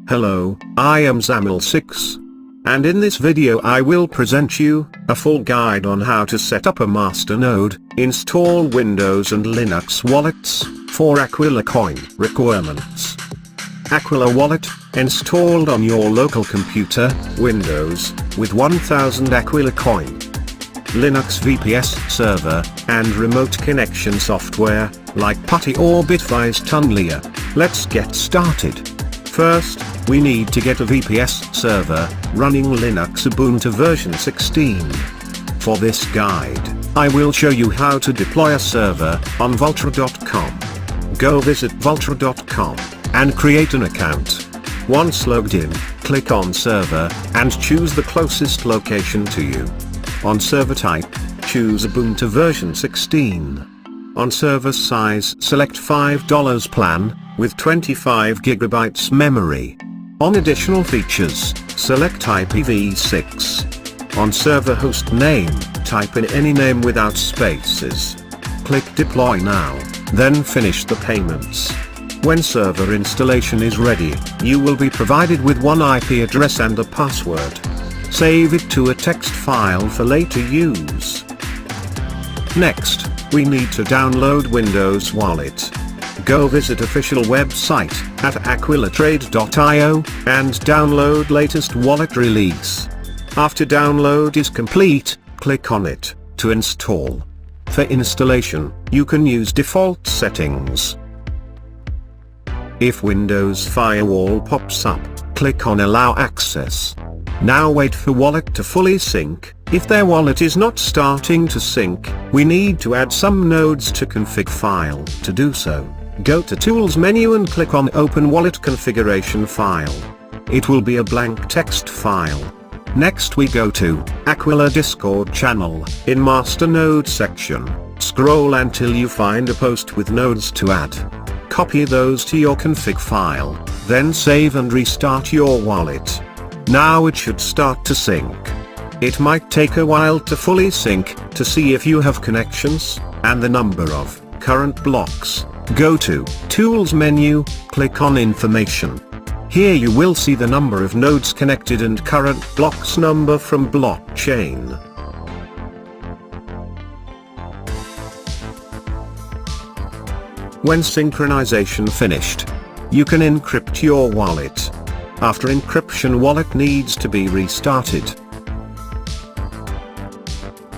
Hello, I am zamolsix. And in this video I will present you a full guide on how to set up a Masternode, install Windows and Linux wallets for AQUILA coin requirements. AQUILA wallet, installed on your local computer, Windows, with 1000 AQUILA coin. Linux VPS server, and remote connection software, like PuTTY or Bitwise Tunlia. Let's get started. First, we need to get a VPS server, running Linux Ubuntu version 16. For this guide, I will show you how to deploy a server on vultr.com. Go visit vultr.com, and create an account. Once logged in, click on server, and choose the closest location to you. On server type, choose Ubuntu version 16. On server size, select $5 plan, with 25 GB memory. On additional features, select IPv6. On server host name, type in any name without spaces. Click deploy now, then finish the payments. When server installation is ready, you will be provided with one IP address and a password. Save it to a text file for later use. Next, we need to download Windows Wallet. Go visit official website at aquilatrade.io and download latest wallet release. After download is complete, click on it to install. For installation, you can use default settings. If Windows Firewall pops up, click on Allow Access. Now wait for wallet to fully sync. If their wallet is not starting to sync, we need to add some nodes to config file. To do so, go to Tools menu and click on Open Wallet Configuration File. It will be a blank text file. Next we go to AQUILA Discord channel. In Masternode section, scroll until you find a post with nodes to add. Copy those to your config file, then save and restart your wallet. Now it should start to sync. It might take a while to fully sync. To see if you have connections, and the number of current blocks, go to Tools menu, click on Information. Here you will see the number of nodes connected and current blocks number from blockchain. When synchronization finished, you can encrypt your wallet. After encryption, wallet needs to be restarted.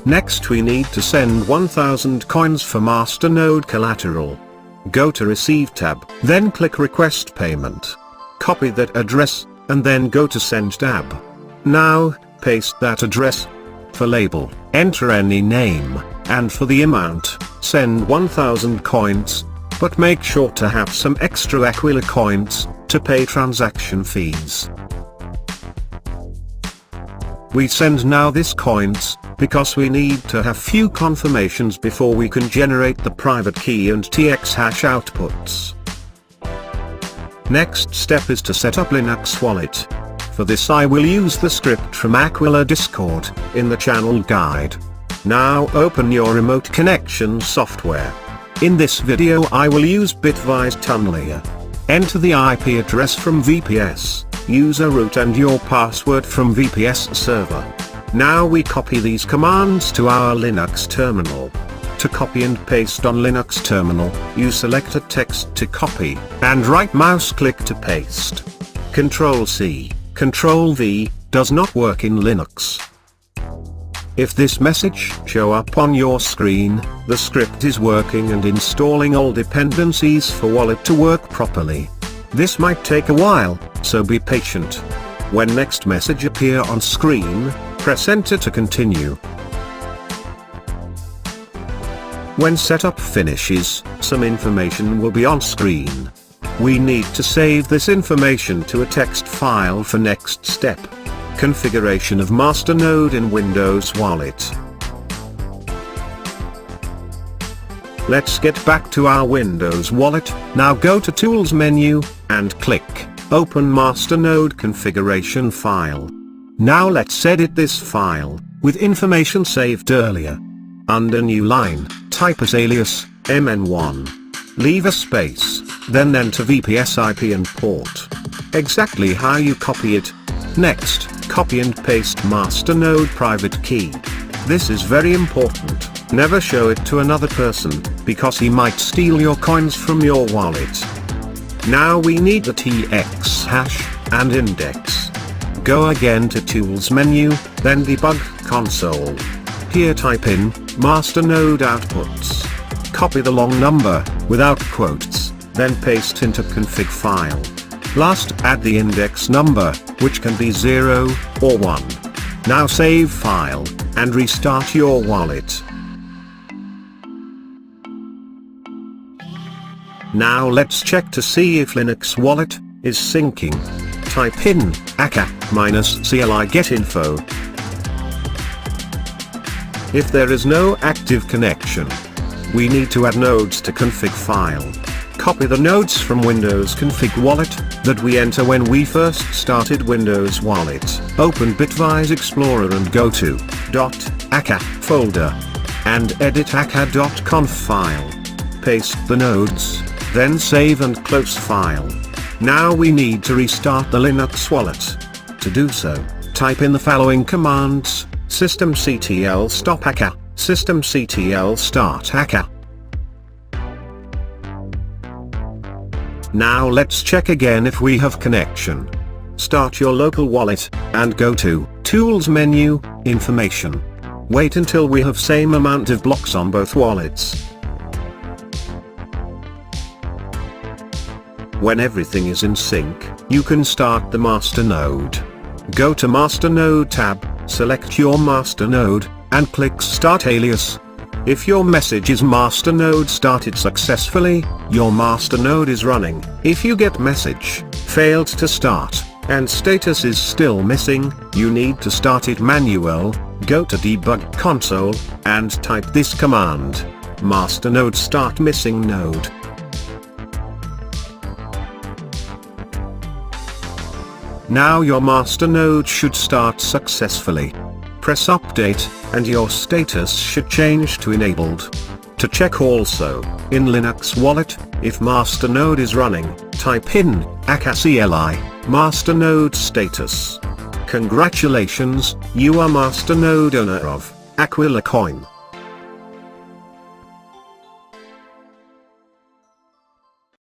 Next we need to send 1000 coins for Masternode collateral. Go to Receive tab, then click Request Payment. Copy that address, and then go to Send tab. Now, paste that address. For label, enter any name, and for the amount, send 1000 coins, but make sure to have some extra AQUILA coins to pay transaction fees. We send now this coins, because we need to have few confirmations before we can generate the private key and TX hash outputs. Next step is to set up Linux wallet. For this I will use the script from AQUILA Discord, in the channel guide. Now open your remote connection software. In this video I will use Bitwise Tunlia. Enter the IP address from VPS, user root and your password from VPS server. Now we copy these commands to our Linux terminal. To copy and paste on Linux terminal, you select a text to copy, and right mouse click to paste. Ctrl-C, Ctrl-V, does not work in Linux. If this message show up on your screen, the script is working and installing all dependencies for wallet to work properly. This might take a while, so be patient. When next message appear on screen, press enter to continue. When setup finishes, some information will be on screen. We need to save this information to a text file for next step. Configuration of Masternode in Windows Wallet. Let's get back to our Windows Wallet. Now go to Tools menu, and click Open Masternode Configuration File. Now let's edit this file, with information saved earlier. Under New Line, type as alias, mn1. Leave a space, then enter VPS IP and port. exactly how you copy it. Next, copy and paste Masternode private key. This is very important. Never show it to another person, because he might steal your coins from your wallet. Now we need the TX hash and index. Go again to Tools menu, then Debug Console. Here type in Masternode outputs. Copy the long number, without quotes, then paste into config file. Last, add the index number, which can be 0 or 1. Now save file, and restart your wallet. Now let's check to see if Linux wallet is syncing. Type in aka-cli get info. If there is no active connection, we need to add nodes to config file. Copy the nodes from Windows config wallet that we enter when we first started Windows wallet. Open Bitwise Explorer and go to .aka folder and edit aka.conf file. Paste the nodes, then save and close file. Now we need to restart the Linux wallet. To do so, type in the following commands: systemctl stop aka, systemctl start aka. Now let's check again if we have connection. Start your local wallet, and go to Tools menu, Information. Wait until we have same amount of blocks on both wallets. When everything is in sync, you can start the Masternode. Go to Masternode tab, select your Masternode, and click Start Alias. If your message is Masternode started successfully, your Masternode is running. If you get message, failed to start, and status is still missing, you need to start it manual. Go to Debug Console, and type this command: Masternode start missing node. Now your Masternode should start successfully. Press update, and your status should change to enabled. To check also, in Linux wallet, if Masternode is running, type in aka-cli, Masternode status. Congratulations, you are Masternode owner of AQUILA coin.